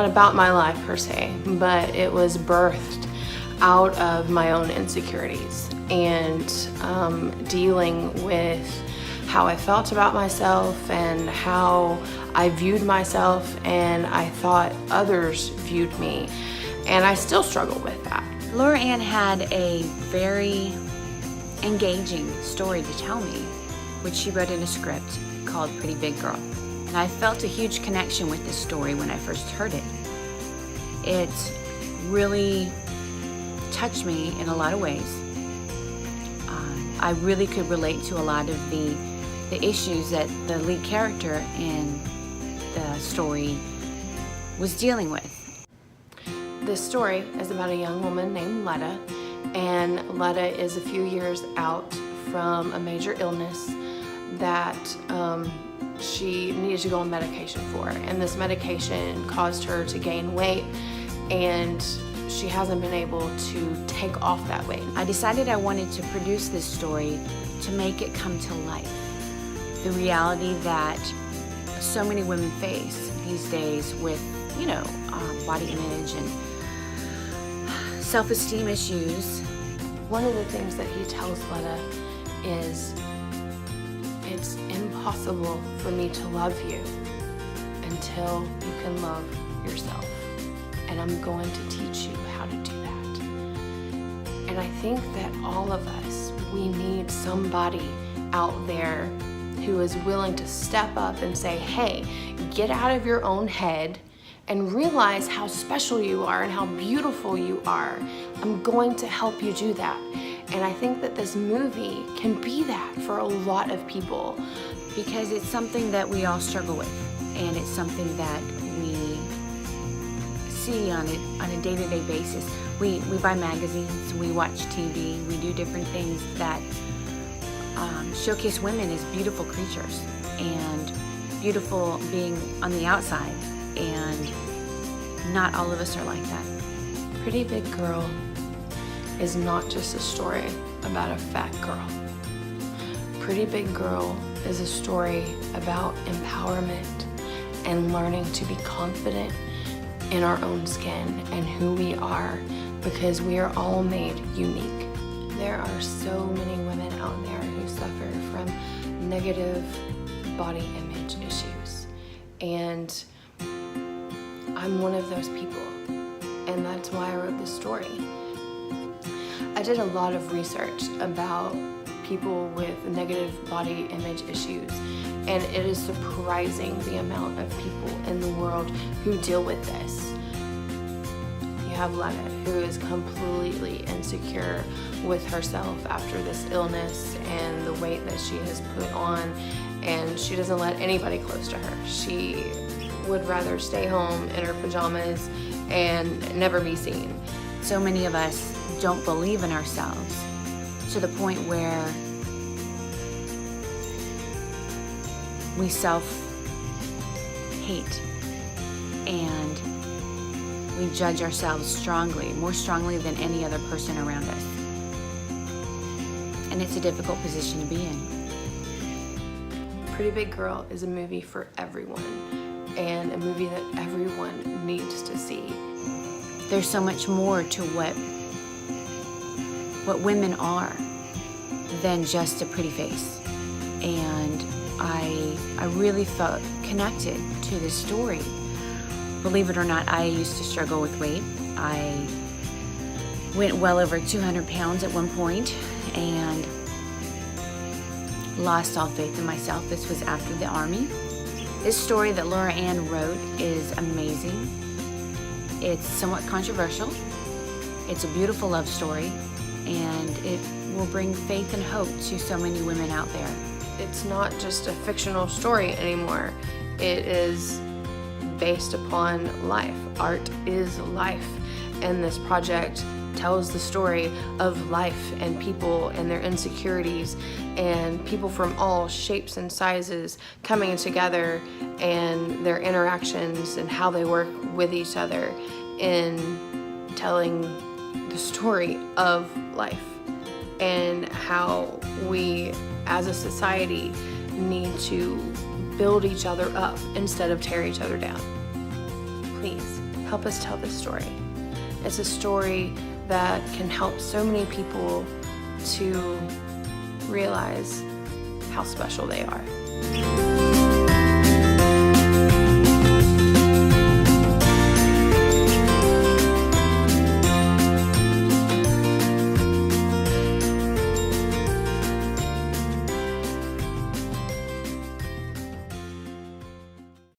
not about my life per se, but it was birthed out of my own insecurities and dealing with how I felt about myself and how I viewed myself and I thought others viewed me. And I still struggle with that. Laura Ann had a very engaging story to tell me, which she wrote in a script called Pretty Big Girl. And I felt a huge connection with this story when I first heard it. It really touched me in a lot of ways. I really could relate to a lot of the issues that the lead character in the story was dealing with. This story is about a young woman named Letta, and Letta is a few years out from a major illness that she needed to go on medication for, and this medication caused her to gain weight, and she hasn't been able to take off that weight. I decided I wanted to produce this story to make it come to life. The reality that so many women face these days with, body image and self-esteem issues. One of the things that he tells Letta is, it's impossible for me to love you until you can love yourself. And I'm going to teach you how to do that. And I think that all of us, we need somebody out there who is willing to step up and say, hey, get out of your own head and realize how special you are and how beautiful you are. I'm going to help you do that. And I think that this movie can be that for a lot of people. Because it's something that we all struggle with, and it's something that we see on a day-to-day basis. We buy magazines, we watch TV, we do different things that showcase women as beautiful creatures and beautiful being on the outside, and not all of us are like that. Pretty Big Girl is not just a story about a fat girl. Pretty Big Girl is a story about empowerment and learning to be confident in our own skin and who we are, because we are all made unique. There are so many women out there who suffer from negative body image issues, and I'm one of those people, and that's why I wrote this story. I did a lot of research about people with negative body image issues, and it is surprising the amount of people in the world who deal with this. You have Letta, who is completely insecure with herself after this illness and the weight that she has put on, and she doesn't let anybody close to her. She would rather stay home in her pajamas and never be seen. So many of us don't believe in ourselves to the point where we self-hate and we judge ourselves strongly, more strongly than any other person around us. And it's a difficult position to be in. Pretty Big Girl is a movie for everyone, and a movie that everyone needs to see. There's so much more to what women are than just a pretty face. And I really felt connected to this story. Believe it or not, I used to struggle with weight. I went well over 200 pounds at one point and lost all faith in myself. This was after the Army. This story that Laura Ann wrote is amazing. It's somewhat controversial. It's a beautiful love story, and it will bring faith and hope to so many women out there. It's not just a fictional story anymore. It is based upon life. Art is life, and this project tells the story of life and people and their insecurities, and people from all shapes and sizes coming together, and their interactions and how they work with each other in telling the story of life and how we as a society need to build each other up instead of tear each other down. Please help us tell this story. It's a story that can help so many people to realize how special they are.